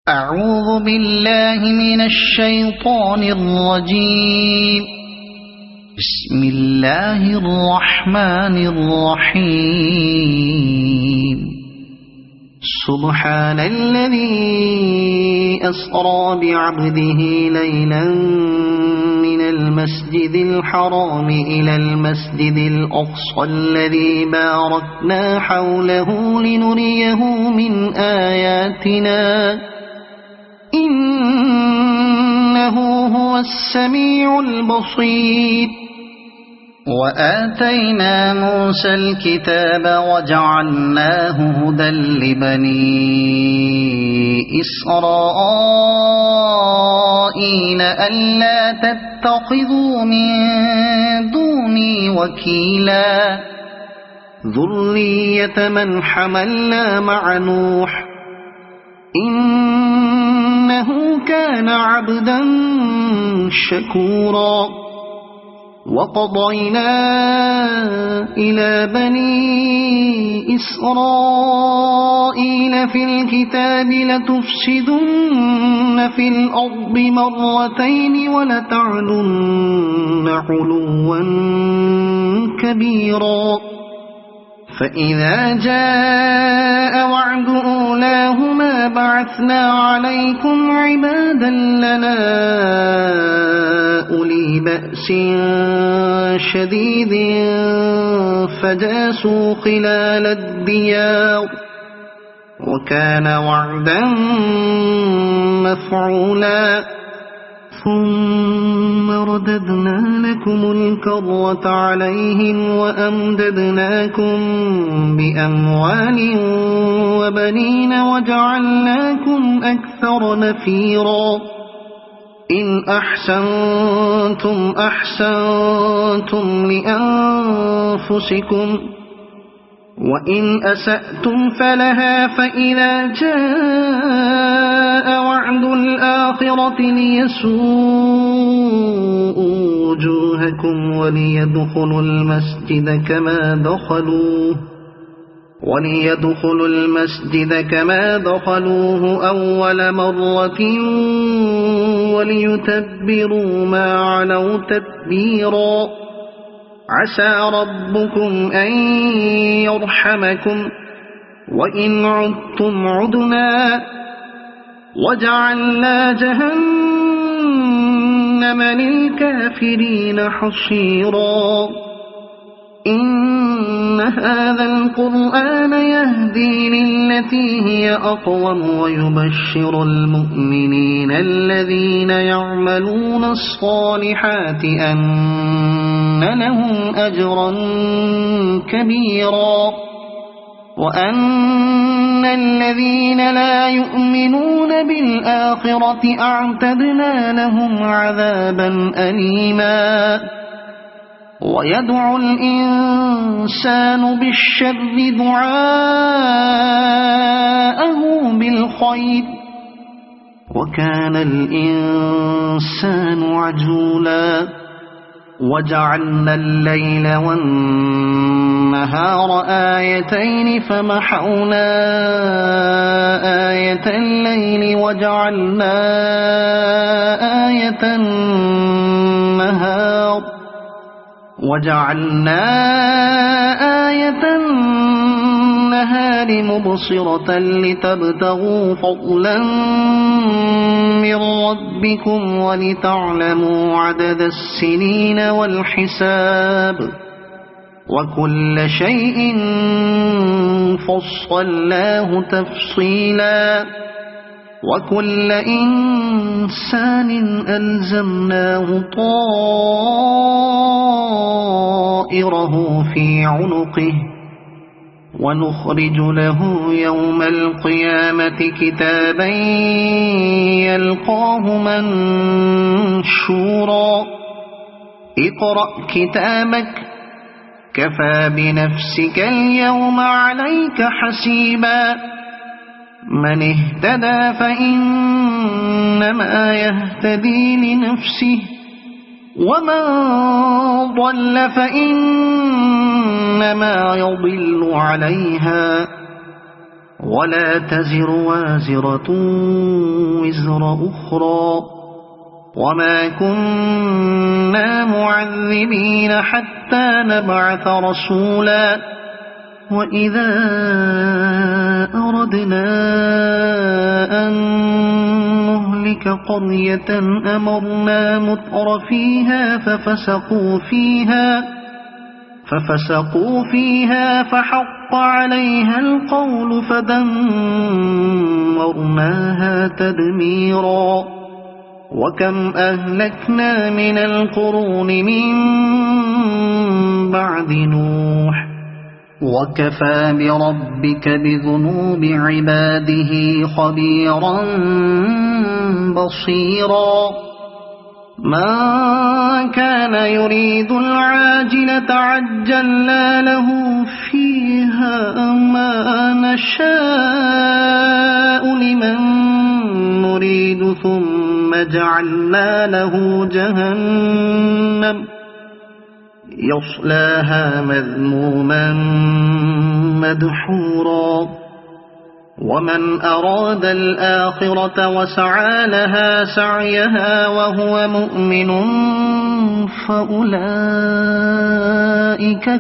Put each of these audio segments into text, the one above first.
أعوذ بالله من الشيطان الرجيم. بسم الله الرحمن الرحيم. سبحان الذي أسرى بعبده ليلا من المسجد الحرام إلى المسجد الأقصى الذي باركنا حوله لنريه من آياتنا إنه هو السميع البصير. وآتينا موسى الكتاب وجعلناه هدى لبني إسرائيل ألا تتخذوا من دوني وكيلا ذرية من حملنا مع نوح إنه كان عبدا شكورا. وقضينا إلى بني إسرائيل في الكتاب لتفسدن في الأرض مرتين ولتعلن علوا كبيرا. فإذا جاء وعد أولاهما بعثنا عليكم عبادا لنا أولي بأس شديد فجاسوا خلال الديار وكان وعدا مفعولا. ثم رددنا لكم الكرة عليهم وأمددناكم بأموال وبنين وجعلناكم أكثر نفيرا. إن أحسنتم أحسنتم لأنفسكم وإن أسأتم فلها. فإذا جاء وعد الآخرة ليسوءوا وجوهكم وليدخلوا المسجد كما دخلوه أول مرة وليتبروا ما علوا تتبيرا. عسى ربكم أن يرحمكم وإن عدتم عدنا وجعلنا جهنم للكافرين حصيرا. إن هذا القرآن يهدي للتي هي أقوم ويبشر المؤمنين الذين يعملون الصالحات أن لهم أجرا كبيرا وأن الذين لا يؤمنون بالآخرة أعتدنا لهم عذابا أليما. ويدعو الإنسان بالشر دعاءه بالخير وكان الإنسان عجولا. وجعلنا الليل والنهار آيتين فمحونا آية الليل وجعلنا آية النهار مبصرة لتبتغوا فضلا من ربكم ولتعلموا عدد السنين والحساب وكل شيء فصلناه تفصيلا. وكل إنسان ألزمناه طائره في عنقه ونخرج له يوم القيامة كتابا يلقاه منشورا. اقرأ كتابك كفى بنفسك اليوم عليك حسيبا. من اهتدى فإنما يهتدي لنفسه ومن ضل فإنما يضل عليها ولا تزر وازرة وزر أخرى وما كنا معذبين حتى نبعث رسولا وإذا أردنا أن نهلك قرية أمرنا متر فيها ففسقوا فيها فحق عليها القول فدمرناها تدميرا وكم أهلكنا من القرون من بعد نوح وكفى بربك بذنوب عباده خبيرا بصيرا من كان يريد العاجلة عجلنا له فيها ما نشاء لمن نريد ثم جعلنا له جهنم يصلاها مذموما مدحورا ومن أراد الآخرة وسعى لها سعيها وهو مؤمن فأولئك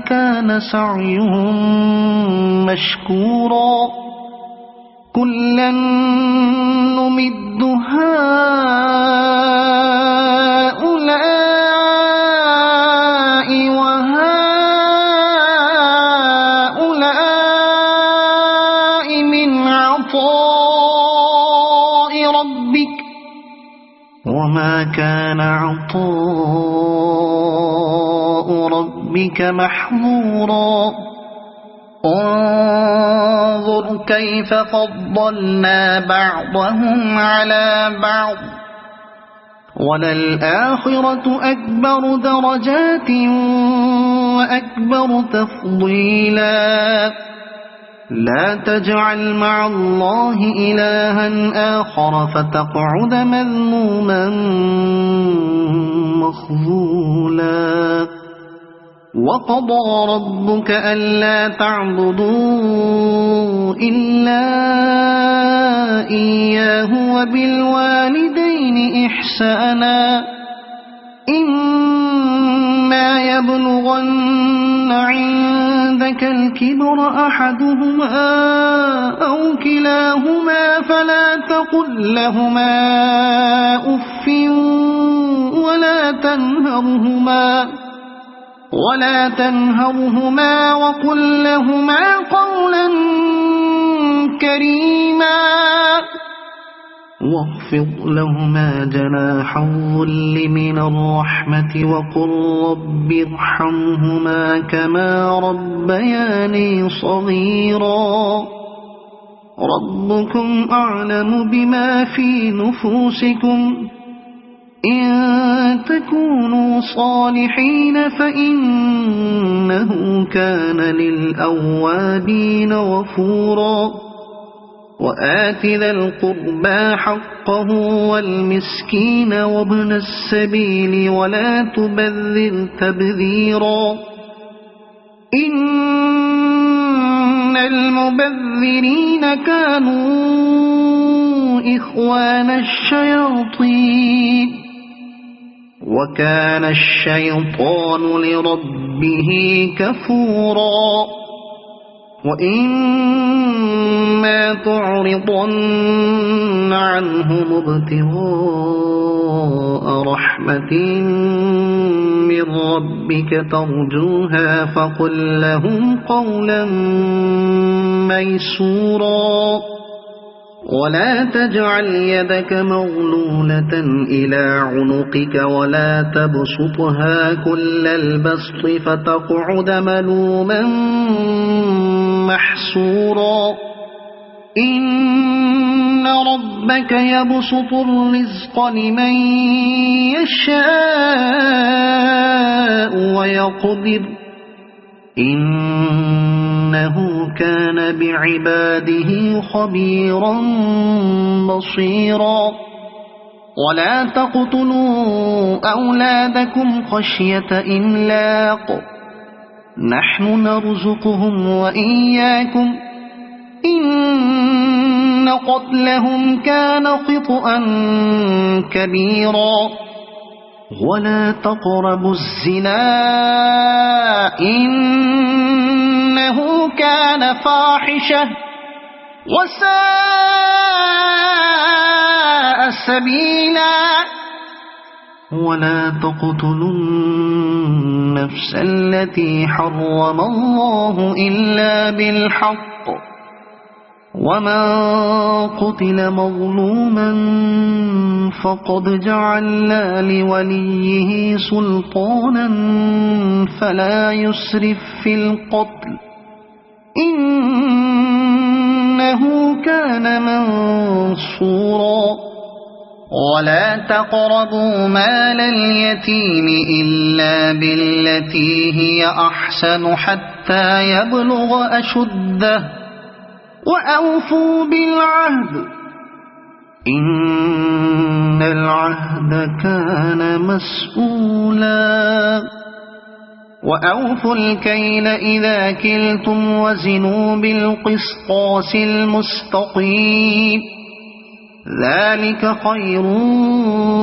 كان سعيهم مشكورا كلا نمد هؤلاء وهؤلاء من عطاء ربك وما كان عطاء ربك محظورا انظر كيف فضلنا بعضهم على بعض وللآخرة أكبر درجات وأكبر تفضيلا لا تجعل مع الله إلها آخر فتقعد مذموما مخذولا وقضى ربك ألا تعبدوا إلا إياه وبالوالدين إحسانا إما يبلغن عندك الكبر أحدهما أو كلاهما فلا تقل لهما أف ولا تنهرهما وقل لهما قولا كريما واخفض لهما جناح الذل من الرحمة وقل رب ارحمهما كما ربياني صغيرا ربكم أعلم بما في نفوسكم إن تكونوا صالحين فإنه كان للأوابين غفورا وآت ذا القربى حقه والمسكين وابن السبيل ولا تبذر تبذيرا إن المبذرين كانوا إخوان الشياطين وكان الشيطان لربه كفورا وإما تعرضن عنهم ابتغاء رحمة من ربك ترجوها فقل لهم قولا ميسورا ولا تجعل يدك مغلولة إلى عنقك ولا تبسطها كل البسط فتقعد ملوما محسورا إن ربك يبسط الرزق لمن يشاء ويقدر إنه كان بعباده خبيرا بصيرا ولا تقتلوا أولادكم خشية إملاق نحن نرزقهم وإياكم إن قتلهم كان خطأ كبيرا ولا تقربوا الزنا إنه كان فاحشة وساء سبيلا ولا تقتلوا النفس التي حرم الله إلا بالحق ومن قتل مظلوما فقد جعلنا لوليه سلطانا فلا يسرف في القتل إنه كان منصورا ولا تقربوا مال اليتيم إلا بالتي هي أحسن حتى يبلغ أشده وأوفوا بالعهد إن العهد كان مسؤولا وأوفوا الكيل إذا كلتم وزنوا بالقسطاس المستقيم ذلك خير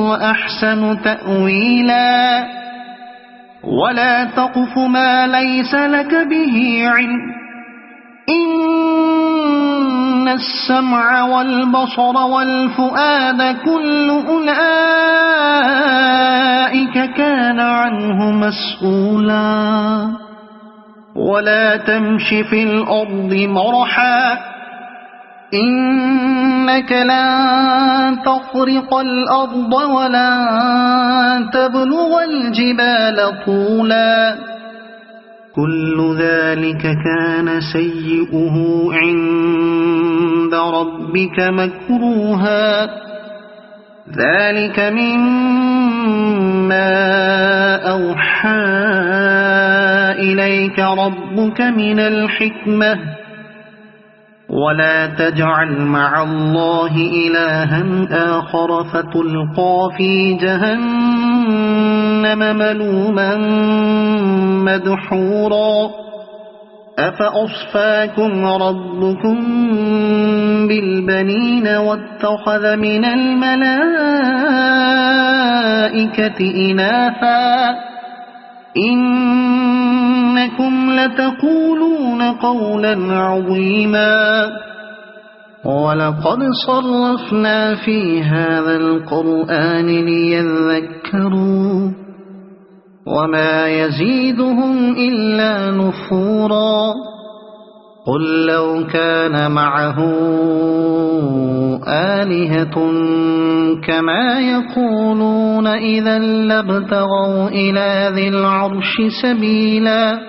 وأحسن تأويلا ولا تقف ما ليس لك به علم إن السمع والبصر والفؤاد كل أولئك كان عنه مسؤولا ولا تمش في الأرض مرحا إنك لن تخرق الأرض ولن تبلغ الجبال طولا كل ذلك كان سيئه عند ربك مكروها ذلك مما أوحى إليك ربك من الحكمة ولا تجعل مع الله إلها آخر فتلقى في جهنم ملوما مدحورا أفأصفاكم ربكم بالبنين واتخذ من الملائكة إناثا إنكم لتقولون قولا عظيما ولقد صرفنا في هذا القرآن ليذكروا وما يزيدهم إلا نفورا قل لو كان معه آلهة كما يقولون إذا لابتغوا إلى ذي العرش سبيلا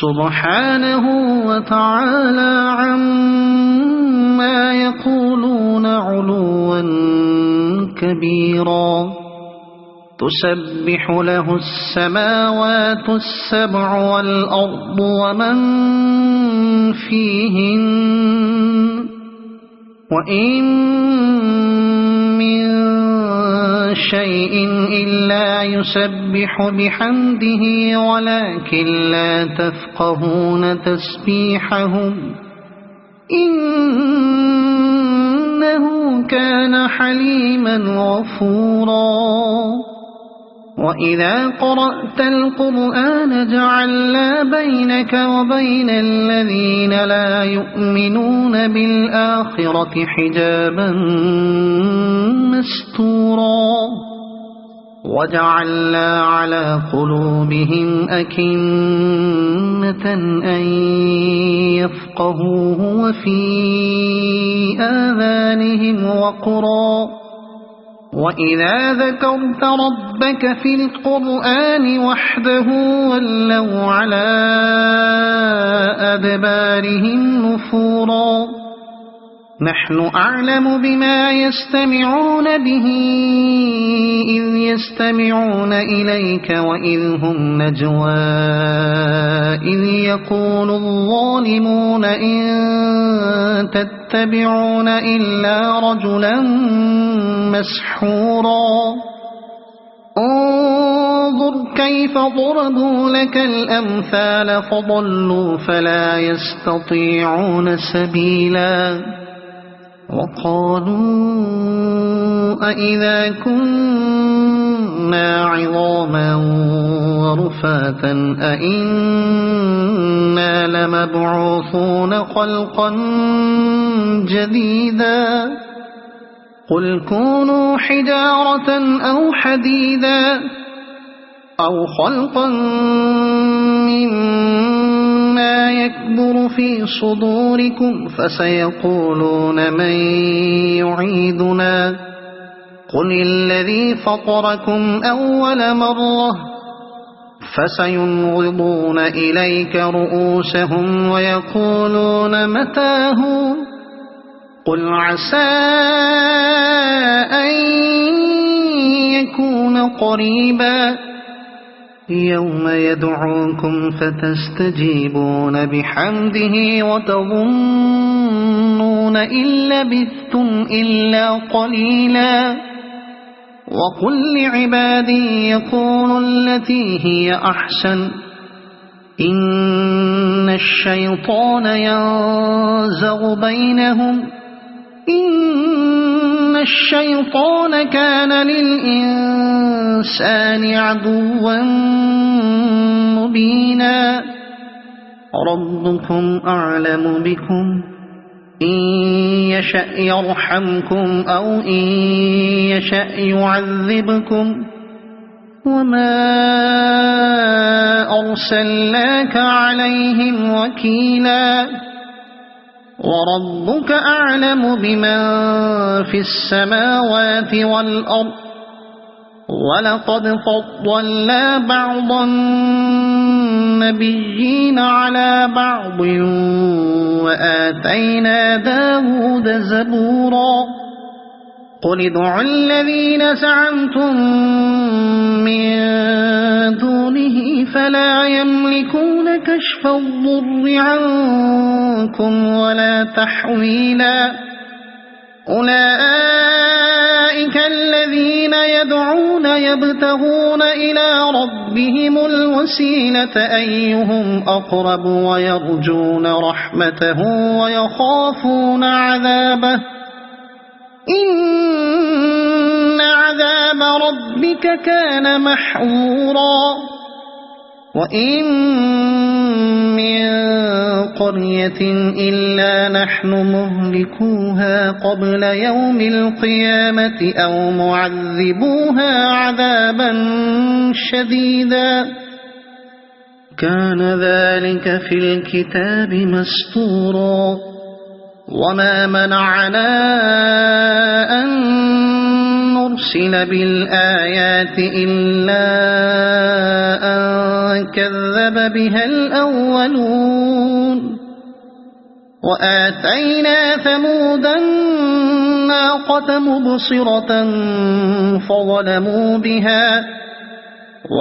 سبحانه وتعالى عما يقولون علوا كبيرا تسبح له السماوات السبع والأرض ومن فيهن وإن من شيء إلا يسبح بحمده ولكن لا تفقهون تسبيحهم إنه كان حليما غفورا وإذا قرأت القرآن جعلنا بينك وبين الذين لا يؤمنون بالآخرة حجابا مستورا وجعلنا على قلوبهم أكنة أن يفقهوه وفي آذانهم وقرا وإذا ذكرت ربك في القرآن وحده ولوا على أدبارهم نفورا نحن أعلم بما يستمعون به إذ يستمعون إليك وإذ هم نجوى إذ يقول الظالمون إن تتبعون إلا رجلا مسحورا انظر كيف ضربوا لك الأمثال فضلوا فلا يستطيعون سبيلا وقالوا أإذا كنا عظاما ورفاتا أإنا لمبعوثون خلقا جديدا قل كونوا حجارة أو حديدا أو خلقا مما يكبر في صدوركم فسيقولون من يعيدنا قل الذي فطركم أول مرة فسينغضون إليك رؤوسهم ويقولون متاه قل عسى أن يكون قريبا يوم يدعوكم فتستجيبون بحمده وتظنون إن لبثتم إلا قليلا وقل لعبادي يقولوا التي هي أحسن إن الشيطان ينزغ بينهم إن الشيطان كان للإنسان عدوا مبينا ربكم أعلم بكم إن يشأ يرحمكم أو إن يشأ يعذبكم وما أرسلناك عليهم وكيلا وربك أعلم بمن في السماوات والأرض ولقد فضلنا بعض النبيين على بعض وآتينا داود زبورا قل ادعوا الذين زعمتم من دونه فلا يملكون كشف الضر عنكم ولا تحويلا أولئك الذين يدعون يبتغون إلى ربهم الوسيلة أيهم أقرب ويرجون رحمته ويخافون عذابه إن عذاب ربك كان محظورا وإن من قرية إلا نحن مهلكوها قبل يوم القيامة أو معذبوها عذابا شديدا كان ذلك في الكتاب مسطورا وما منعنا أن نرسل بالآيات إلا أن كذب بها الأولون وآتينا ثمود الناقة مبصرة فظلموا بها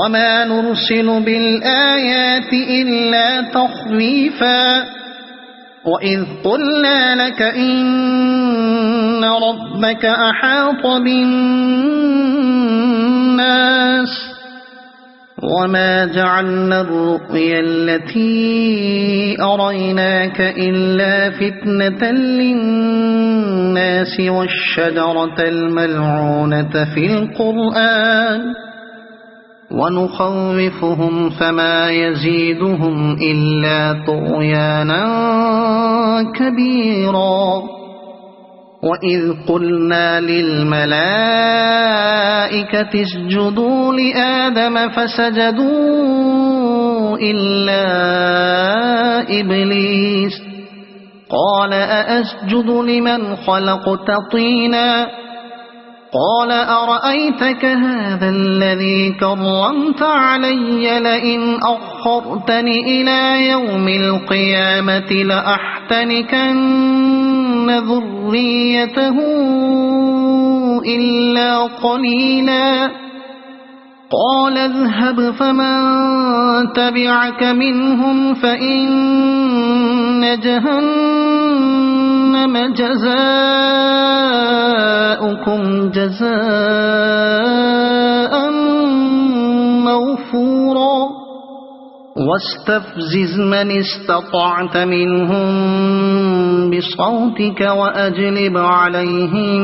وما نرسل بالآيات إلا تخويفا وإذ قلنا لك إن ربك أحاط بالناس وما جعلنا الرؤيا التي أريناك إلا فتنة للناس والشجرة الملعونة في القرآن ونخوفهم فما يزيدهم إلا طغيانا كبيرا وإذ قلنا للملائكة اسجدوا لآدم فسجدوا إلا إبليس قال أأسجد لمن خلقت طينا قال أرأيتك هذا الذي كرمت علي لئن أخرتني إلى يوم القيامة لأحتنكن ذريته إلا قليلا قال اذهب فمن تبعك منهم فإن جهنم جزاؤكم جزاء موفورا واستفزز من استطعت منهم بصوتك وأجلب عليهم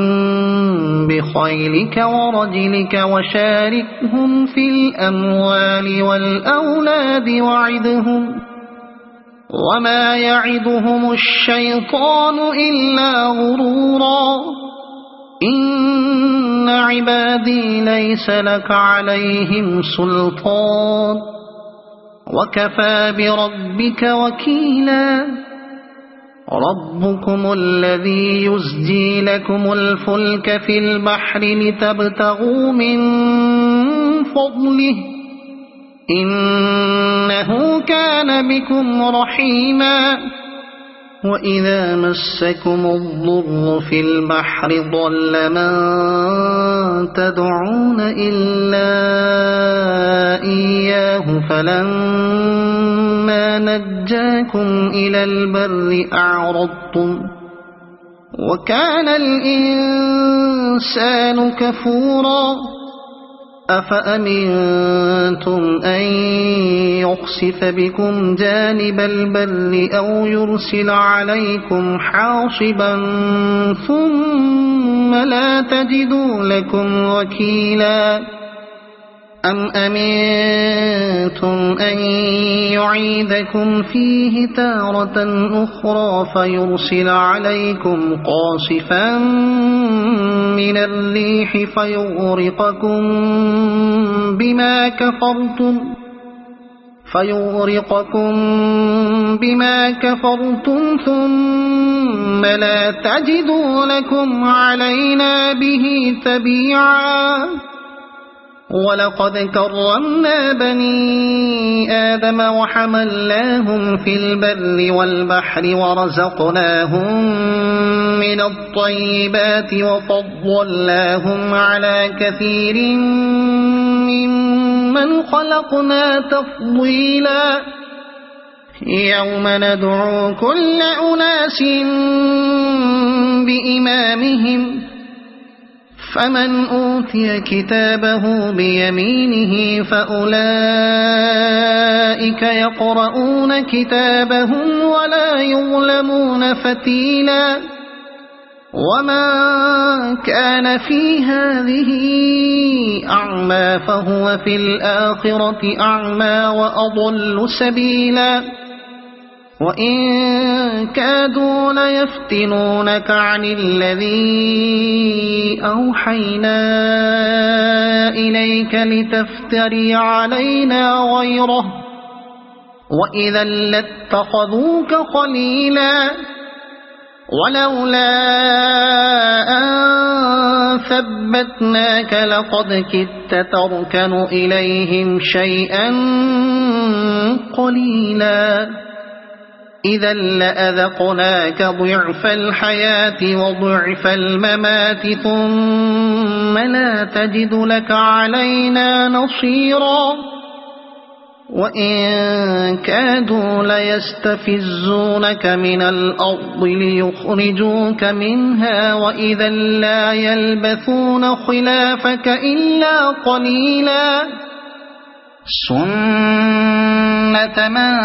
بخيلك ورجلك وشاركهم في الأموال والأولاد وعدهم وما يعدهم الشيطان إلا غرورا إن عبادي ليس لك عليهم سلطان وكفى بربك وكيلا ربكم الذي يزجي لكم الفلك في البحر لتبتغوا من فضله إنه كان بكم رحيما وإذا مسكم الضر في البحر ضل من تدعون إلا إياه فلما نجاكم إلى البر أعرضتم وكان الإنسان كفورا أفأمنتم أن يخسف بكم جانب البر أو يرسل عليكم حاصبا ثم لا تجدوا لكم وكيلا أم أمنتم أن يعيدكم فيه تارة أخرى فيرسل عليكم قاصفا من الريح فيغرقكم بما كفرتم ثم لا تجدوا لكم علينا به تبيعا ولقد كرمنا بني آدم وحملناهم في البر والبحر ورزقناهم من الطيبات وفضلناهم على كثير ممن خلقنا تفضيلا يوم ندعو كل أناس بإمامهم فمن أوتي كتابه بيمينه فأولئك يقرؤون كتابهم ولا يظلمون فتيلا وما كان في هذه أعمى فهو في الآخرة أعمى وأضل سبيلا وإن كادوا ليفتنونك عن الذي أوحينا إليك لتفتري علينا غيره وإذا لاتخذوك خليلا ولولا أن ثبتناك لقد كدت تركن إليهم شيئا قليلا إذا لأذقناك ضعف الحياة وضعف الممات ثم لا تجد لك علينا نصيرا وإن كادوا ليستفزونك من الأرض ليخرجوك منها وإذا لا يلبثون خلافك إلا قليلا سنة من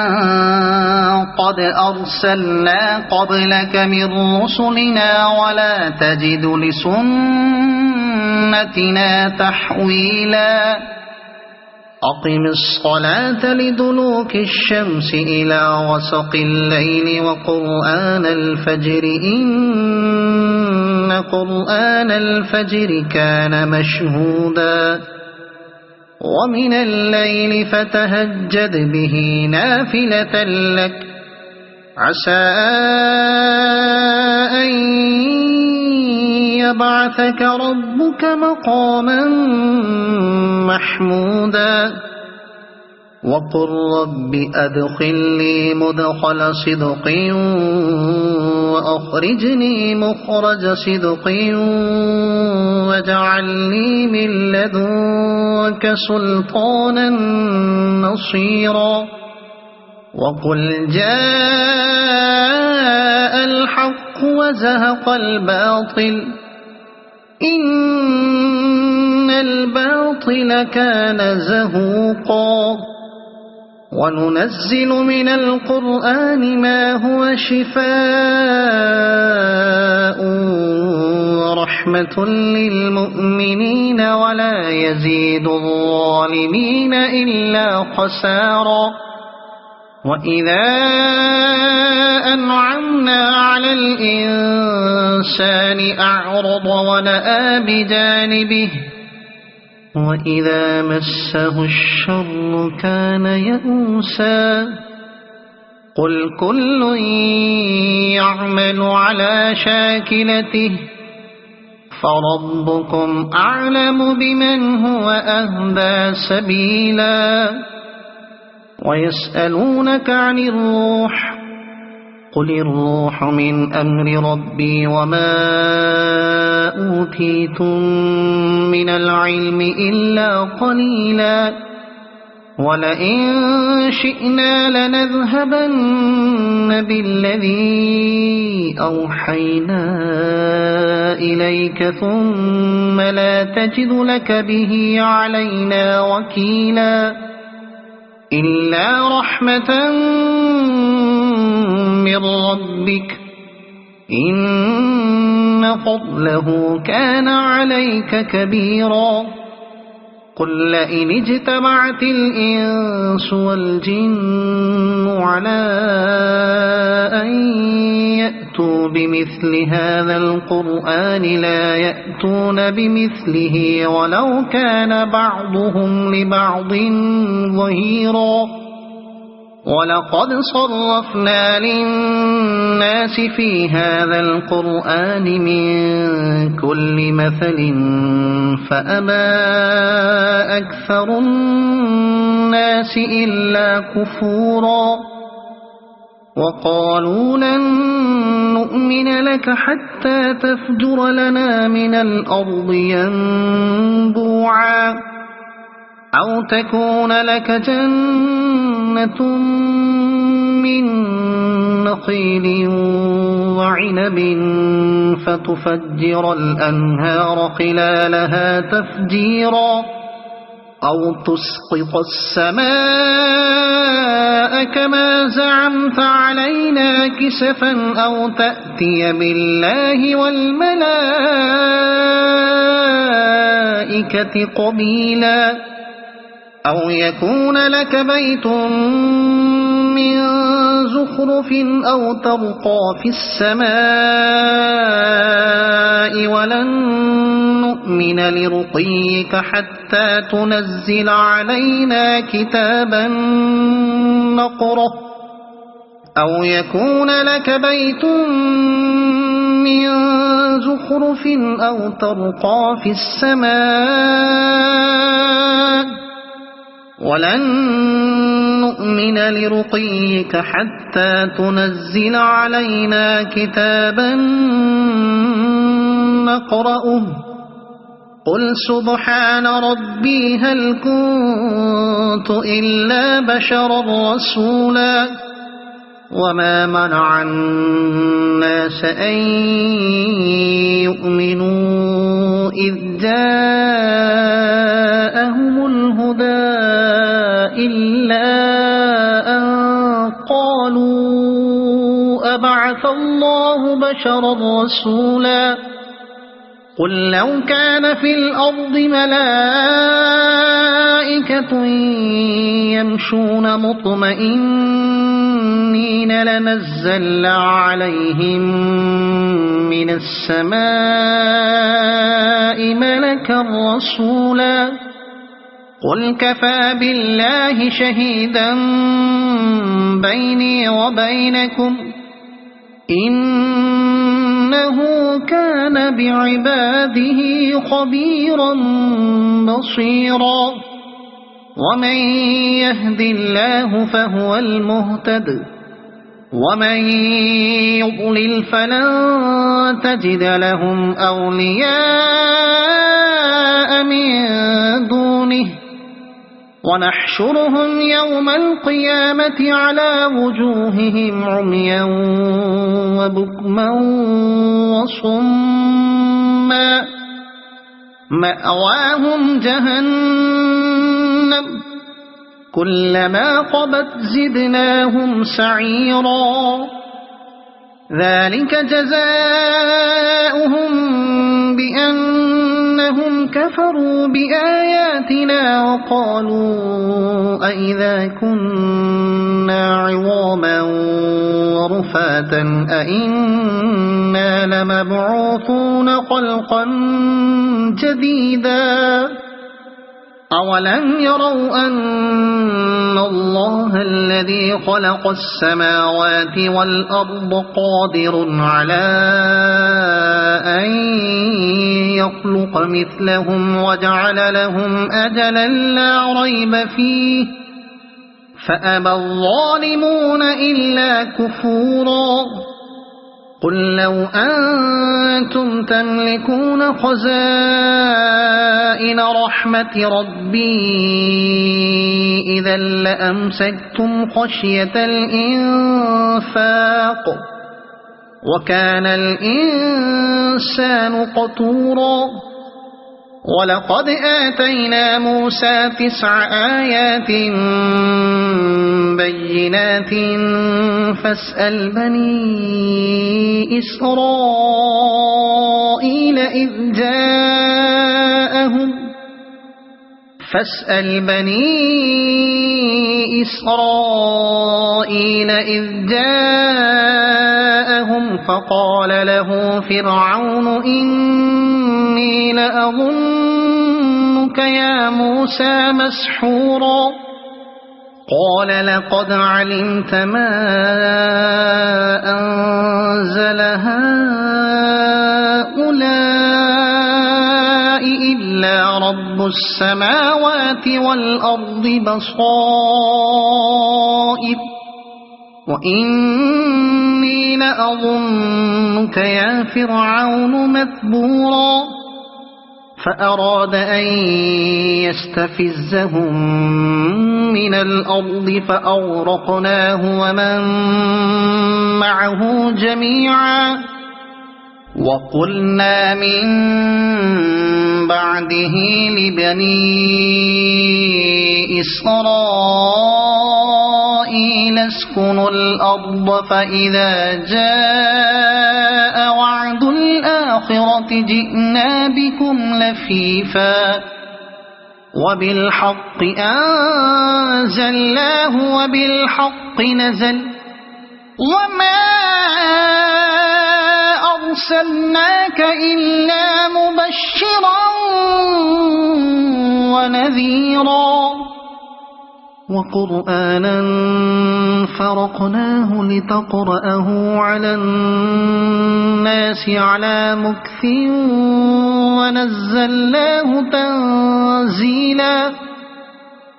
قد أرسلنا قبلك من رسلنا ولا تجد لسنتنا تحويلا أقم الصلاة لدلوك الشمس إلى غسق الليل وقرآن الفجر إن قرآن الفجر كان مشهودا ومن الليل فتهجد به نافلة لك عسى أن يبعثك ربك مقاما محمودا وقل رب أدخلني مدخل صدق وأخرجني مخرج صدق واجعلني من لدنك سلطانا نصيرا وقل جاء الحق وزهق الباطل إن الباطل كان زهوقا وننزل من القرآن ما هو شفاء ورحمة للمؤمنين ولا يزيد الظالمين إلا خسارا وإذا أنعمنا على الإنسان أعرض ونأى بجانبه وإذا مسه الشر كان يئوسا قل كل يعمل على شاكلته فربكم أعلم بمن هو أهدى سبيلا ويسألونك عن الروح قل الروح من أمر ربي وما أوتيتم من العلم إلا قليلا ولئن شئنا لنذهبن بالذي أوحينا إليك ثم لا تجد لك به علينا وكيلا إلا رحمة من ربك إن فضله كان عليك كبيرا قل لئن اجتمعت الإنس والجن على أن يأتوا بمثل هذا القرآن لا يأتون بمثله ولو كان بعضهم لبعض ظهيرا ولقد صرفنا للناس في هذا القرآن من كل مثل فأبى أكثر الناس إلا كفورا وقالوا لن نؤمن لك حتى تفجر لنا من الأرض ينبوعا أو تكون لك جنة من نخيل وعنب فتفجر الأنهار خلالها تفجيرا أو تسقط السماء كما زعمت علينا كسفا أو تأتي بالله والملائكة قبيلا أو يكون لك بيت من زخرف أو ترقى في السماء ولن نؤمن لرقيك حتى تنزل علينا كتابا نقرأه أو يكون لك بيت من زخرف أو ترقى في السماء ولن نؤمن لرقيك حتى تنزل علينا كتابا نقرأه قل سبحان ربي هل كنت إلا بشرا رسولا وما منع الناس أن يؤمنوا إذ جاءهم الهدى إلا أن قالوا أبعث الله بشرا رسولا قل لو كان في الأرض ملائكة يمشون مطمئنين لنزلنا عليهم من السماء ملكا رسولا قل كفى بالله شهيدا بيني وبينكم إنه كان بعباده خبيرا بصيرا ومن يهد الله فهو المهتد ومن يضلل فلن تجد لهم أولياء من دونه ونحشرهم يوم القيامة على وجوههم عميا وبكما وصما مأواهم جهنم كلما خبت زدناهم سعيرا ذلك جزاؤهم بأنهم كفروا بآياتنا وقالوا أئذا كنا عظاما ورفاتا أئنا لمبعوثون خلقا جديدا أولم يروا أن الله الذي خلق السماوات والأرض قادر على أن يخلق مثلهم وجعل لهم أجلا لا ريب فيه فأبى الظالمون إلا كفورا قل لو أنتم تملكون خزائن رحمة ربي إذا لأمسكتم خشية الإنفاق وكان الإنسان قتورا ولقد آتينا موسى 9 آيات بينات فاسأل بني إسرائيل إذ جاءهم فقال له فرعون إني لأظنك يا موسى مسحورا قال لقد علمت ما أنزل هؤلاء إلا رب السماوات والأرض بصائر وإني لأظنك يا فرعون مثبورا فأراد أن يستفزهم من الأرض فأغرقناه ومن معه جميعا وقلنا من بعده لبني إسرائيل اسكنوا الأرض فإذا جاء وعد الآخرة جئنا بكم لفيفا وبالحق أنزلناه وبالحق نزل وما أرسلناك إلا مبشرا ونذيرا وقرآنا فرقناه لتقرأه على الناس على مكث ونزلناه تنزيلا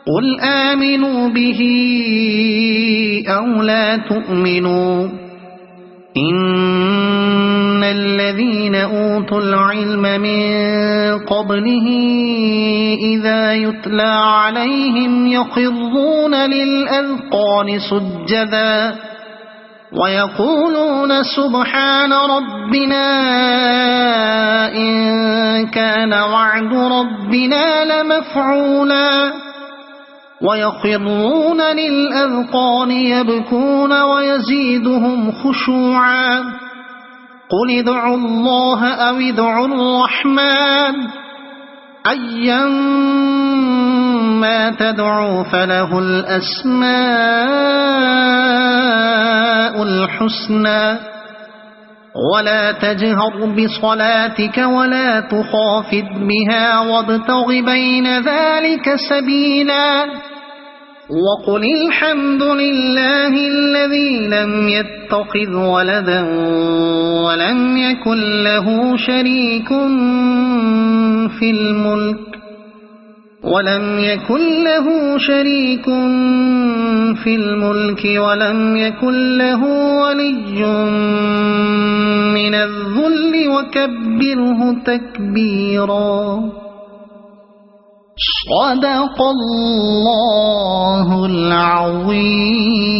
قل آمنوا به أو لا تؤمنوا إن الذين أوتوا العلم من قبله إذا يتلى عليهم يخرون للأذقان سجدا ويقولون سبحان ربنا إن كان وعد ربنا لمفعولا ويخرون للأذقان يبكون ويزيدهم خشوعا قل ادعوا الله أو ادعوا الرحمن أيما تدعوا فله الأسماء الحسنى ولا تجهر بصلاتك ولا تخافت بها وابتغ بين ذلك سبيلا وقل الحمد لله الذي لم يتخذ ولدا ولم يكن له شريك في الملك ولم يكن له ولي من الذل وكبره تكبيرا صدق الله العظيم.